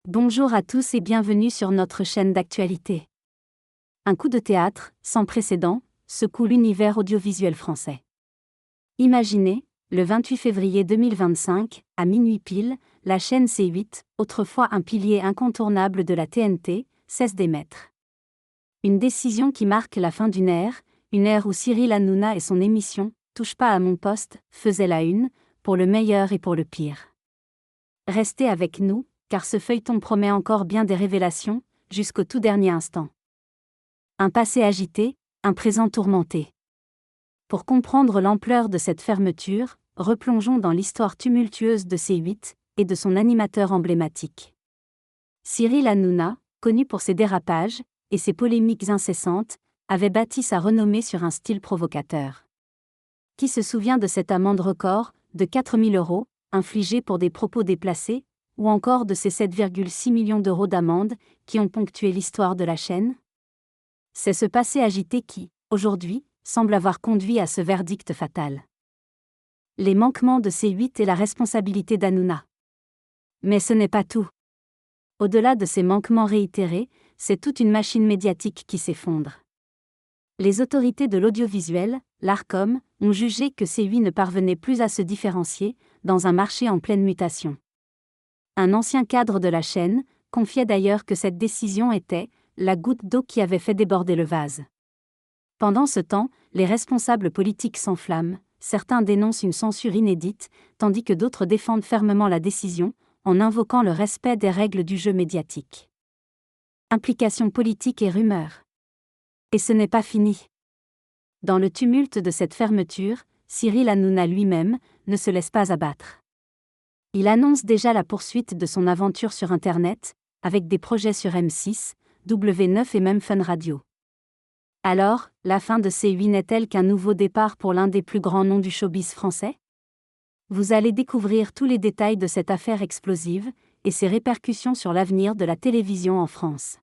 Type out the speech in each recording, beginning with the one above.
Bonjour à tous et bienvenue sur notre chaîne d'actualité. Un coup de théâtre, sans précédent, secoue l'univers audiovisuel français. Imaginez, le 28 février 2025, à minuit pile, la chaîne C8, autrefois un pilier incontournable de la TNT, cesse d'émettre. Une décision qui marque la fin une ère où Cyril Hanouna et son émission « Touche pas à mon poste » faisaient la une, pour le meilleur et pour le pire. Restez avec nous, car ce feuilleton promet encore bien des révélations, jusqu'au tout dernier instant. Un passé agité, un présent tourmenté. Pour comprendre l'ampleur de cette fermeture, replongeons dans l'histoire tumultueuse de C8 et de son animateur emblématique. Cyril Hanouna, connu pour ses dérapages et ses polémiques incessantes, avait bâti sa renommée sur un style provocateur. Qui se souvient de cette amende record, de 4 000 €, infligée pour des propos déplacés, ou encore de ces 7,6 millions d'euros d'amende qui ont ponctué l'histoire de la chaîne? C'est ce passé agité qui, aujourd'hui, semble avoir conduit à ce verdict fatal. Les manquements de C8 et la responsabilité d'Hanouna. Mais ce n'est pas tout. Au-delà de ces manquements réitérés, c'est toute une machine médiatique qui s'effondre. Les autorités de l'audiovisuel, l'Arcom, ont jugé que C8 ne parvenait plus à se différencier, dans un marché en pleine mutation. Un ancien cadre de la chaîne confiait d'ailleurs que cette décision était la goutte d'eau qui avait fait déborder le vase. Pendant ce temps, les responsables politiques s'enflamment, certains dénoncent une censure inédite, tandis que d'autres défendent fermement la décision, en invoquant le respect des règles du jeu médiatique. Implications politiques et rumeurs. Et ce n'est pas fini. Dans le tumulte de cette fermeture, Cyril Hanouna lui-même ne se laisse pas abattre. Il annonce déjà la poursuite de son aventure sur Internet, avec des projets sur M6, W9 et même Fun Radio. Alors, la fin de C8 n'est-elle qu'un nouveau départ pour l'un des plus grands noms du showbiz français? Vous allez découvrir tous les détails de cette affaire explosive, et ses répercussions sur l'avenir de la télévision en France.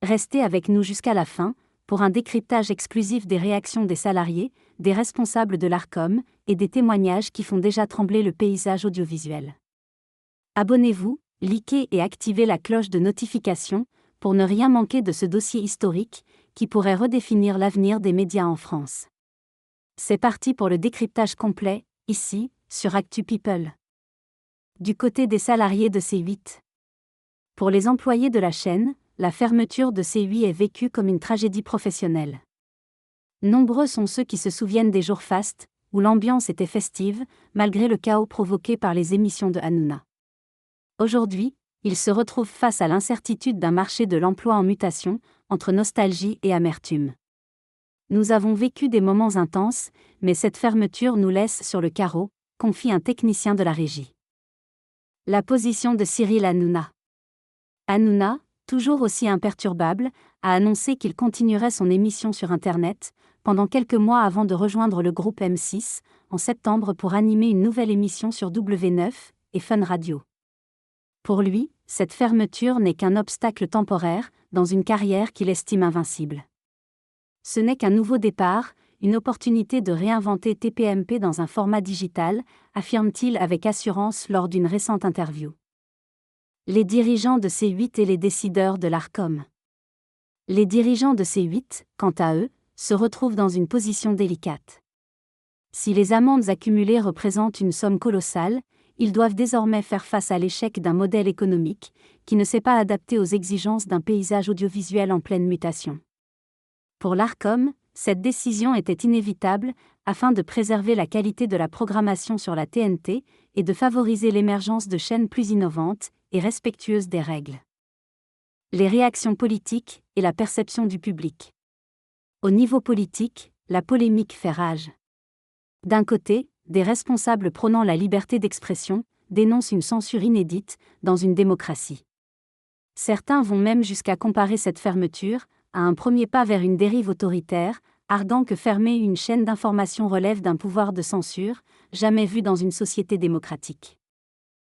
Restez avec nous jusqu'à la fin, pour un décryptage exclusif des réactions des salariés, des responsables de l'Arcom, et des témoignages qui font déjà trembler le paysage audiovisuel. Abonnez-vous, likez et activez la cloche de notification, pour ne rien manquer de ce dossier historique, qui pourrait redéfinir l'avenir des médias en France. C'est parti pour le décryptage complet, ici, sur Actu People. Du côté des salariés de C8. Pour les employés de la chaîne, la fermeture de C8 est vécue comme une tragédie professionnelle. Nombreux sont ceux qui se souviennent des jours fastes, où l'ambiance était festive, malgré le chaos provoqué par les émissions de Hanouna. Aujourd'hui, ils se retrouvent face à l'incertitude d'un marché de l'emploi en mutation, entre nostalgie et amertume. Nous avons vécu des moments intenses, mais cette fermeture nous laisse sur le carreau, confie un technicien de la régie. La position de Cyril Hanouna. Hanouna, toujours aussi imperturbable, a annoncé qu'il continuerait son émission sur Internet, pendant quelques mois avant de rejoindre le groupe M6, en septembre pour animer une nouvelle émission sur W9 et Fun Radio. Pour lui, cette fermeture n'est qu'un obstacle temporaire, dans une carrière qu'il estime invincible. Ce n'est qu'un nouveau départ, une opportunité de réinventer TPMP dans un format digital, affirme-t-il avec assurance lors d'une récente interview. Les dirigeants de C8 et les décideurs de l'Arcom. Les dirigeants de C8, quant à eux, se retrouvent dans une position délicate. Si les amendes accumulées représentent une somme colossale, ils doivent désormais faire face à l'échec d'un modèle économique qui ne s'est pas adapté aux exigences d'un paysage audiovisuel en pleine mutation. Pour l'Arcom, cette décision était inévitable afin de préserver la qualité de la programmation sur la TNT et de favoriser l'émergence de chaînes plus innovantes et respectueuses des règles. Les réactions politiques et la perception du public. Au niveau politique, la polémique fait rage. D'un côté, des responsables prônant la liberté d'expression dénoncent une censure inédite dans une démocratie. Certains vont même jusqu'à comparer cette fermeture à un premier pas vers une dérive autoritaire, arguant que fermer une chaîne d'information relève d'un pouvoir de censure, jamais vu dans une société démocratique.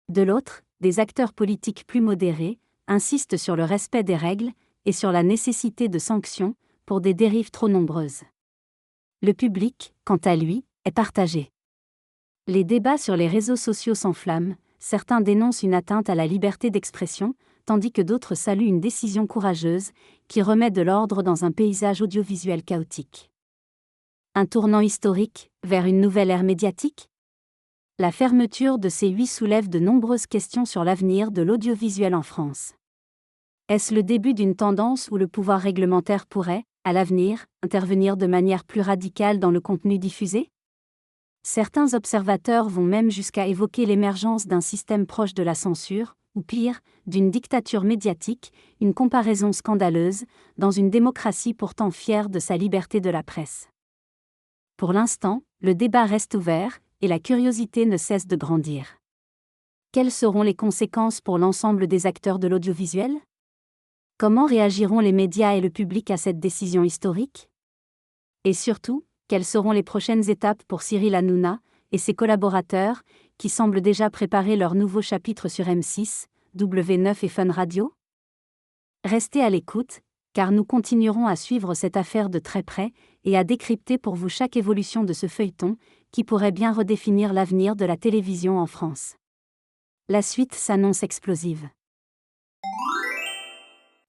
De l'autre, des acteurs politiques plus modérés insistent sur le respect des règles et sur la nécessité de sanctions pour des dérives trop nombreuses. Le public, quant à lui, est partagé. Les débats sur les réseaux sociaux s'enflamment, certains dénoncent une atteinte à la liberté d'expression, tandis que d'autres saluent une décision courageuse, qui remet de l'ordre dans un paysage audiovisuel chaotique. Un tournant historique, vers une nouvelle ère médiatique ? La fermeture de C8 soulève de nombreuses questions sur l'avenir de l'audiovisuel en France. Est-ce le début d'une tendance où le pouvoir réglementaire pourrait, à l'avenir, intervenir de manière plus radicale dans le contenu diffusé ? Certains observateurs vont même jusqu'à évoquer l'émergence d'un système proche de la censure, ou pire, d'une dictature médiatique, une comparaison scandaleuse, dans une démocratie pourtant fière de sa liberté de la presse. Pour l'instant, le débat reste ouvert, et la curiosité ne cesse de grandir. Quelles seront les conséquences pour l'ensemble des acteurs de l'audiovisuel ? Comment réagiront les médias et le public à cette décision historique ? Et surtout, quelles seront les prochaines étapes pour Cyril Hanouna et ses collaborateurs, qui semblent déjà préparer leur nouveau chapitre sur M6, W9 et Fun Radio ? Restez à l'écoute, car nous continuerons à suivre cette affaire de très près et à décrypter pour vous chaque évolution de ce feuilleton, qui pourrait bien redéfinir l'avenir de la télévision en France. La suite s'annonce explosive.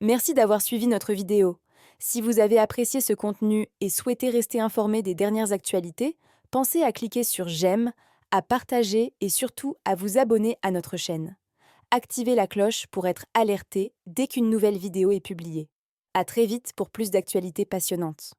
Merci d'avoir suivi notre vidéo. Si vous avez apprécié ce contenu et souhaitez rester informé des dernières actualités, pensez à cliquer sur j'aime, à partager et surtout à vous abonner à notre chaîne. Activez la cloche pour être alerté dès qu'une nouvelle vidéo est publiée. À très vite pour plus d'actualités passionnantes.